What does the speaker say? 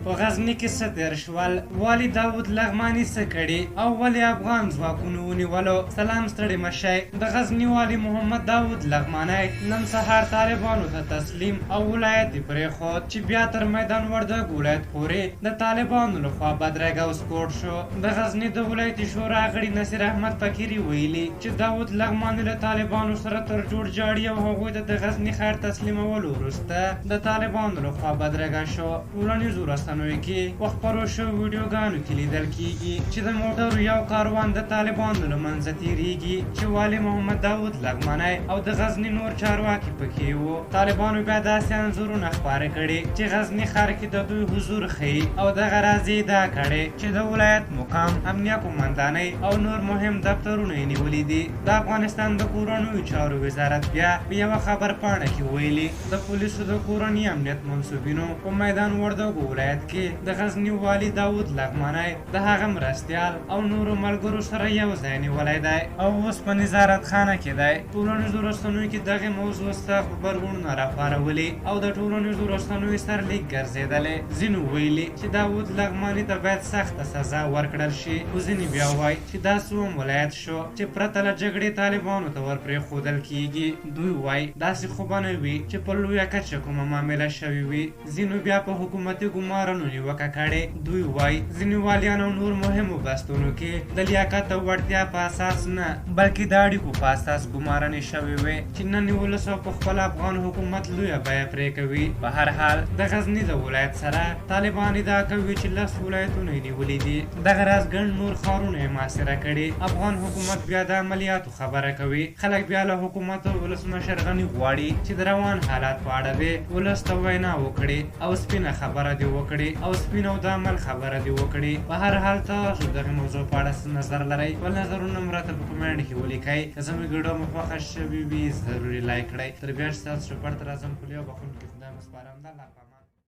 په غزني کې څه تېر شول، والي داود لغماني څه کړي او ولې افغان ځواکونو ونیولو. سلام ستړي مه شئ. د غزني والي محمد داود لغمانی نن سهار طالبانو ته تسلیم او ولایت یې پرېښود چې بیا تر میدان وردګ ولایت پورې د طالبانو لخوا بدرګه وسپوټ شو. د غزني د ولایتي شورا غړي نصیر احمد فقیري ویلي چې داود لغمانی له طالبانو سره تر جوړ جاړي او هغوی ته د غزني ښار تسلیمولو وروسته د طالبانو لخوا بدرګه شو. ټولنیزو رسنیو کې په خپرو شوو ویډیوګانو کې لیدل کیږي چې د موټرو یو کاروان د طالبانو له منځه تېرېږي چې والي محمد داود لغمانی او د غزني نور چارواکي پکې وو. طالبانو بیا داسې انځورونه خپاره کړي چې غزني ښار کې د دوی حضور ښیي او دغه راز یې ادعا کړې چې د ولایت مقام، امنیه قمندانۍ او نور مهم دفترونه یې نیولي دي. د افغانستان د کورنیو چارو وزارت بیا په یوه خبرپاڼه کې ویلي د پولیسو د کورني امنیت منصوبینو په میدان وردګو ولایت کې د غزني والي داود لغمانی د هغه مرستیال او نورو ملګرو سره یو ځای نیولی دی او اوس په نظارت خانه کې دی. ټولنیزو رسنیو کې دغې موضوع سته خبرونه راپارولي او د ټولنیزو رسنیو سرلیک ګرځېدلی. ځینو ویلي چې داود لغمانی ته باید سخته سزا ورکړل شي، خو ځینې بیا وایي چې دا څوم ولایت شو چې پرته له جګړې طالبانو ته ورپرېښودل کېږي. دوی وایي داسې خو به نه وي چې په لویه کچه کومه معامله شوې وي. ځینو بیا په حکومتي ګمارنو نیوکه کړې. دوی وایي ځینې والیان او نور مهمو بستونو کې د لیاقت او وړتیا په اساس نه بلکې د اړیکو په اساس ګمارنې شوې وې چې نن ولس او په خپل افغان حکومت لویه بیه پرې کوي. په هر حال د غزني د ولایت سره طالبان ادعا کوي چې 10 ولایتونه یې نیولي دي. دغه راز ګڼ نور ښارونه یې محاصره کړي. افغان حکومت بیا د عملیاتو خبره کوي. خلک بیا له حکومت او ولسمشر غني غواړي چې د روان حالات په اړه دې ولس ته وینا وکړي او سپینه خبره دې وکړي او سپین او د عمل خبره دې وکړي. په هر حال تاسو دغه موضوع په اړه څه نظر لرئ؟ خپل نظرونه مو راته په کمنټ کې ولیکئ. که زموږ ویډیو مو خوښه شوې وي ضروري لایک کړئ. تر بیا چې تاسو چوپړ ته راځم، کولې او بخښونکي خدای مو سپارم. د الله په امان.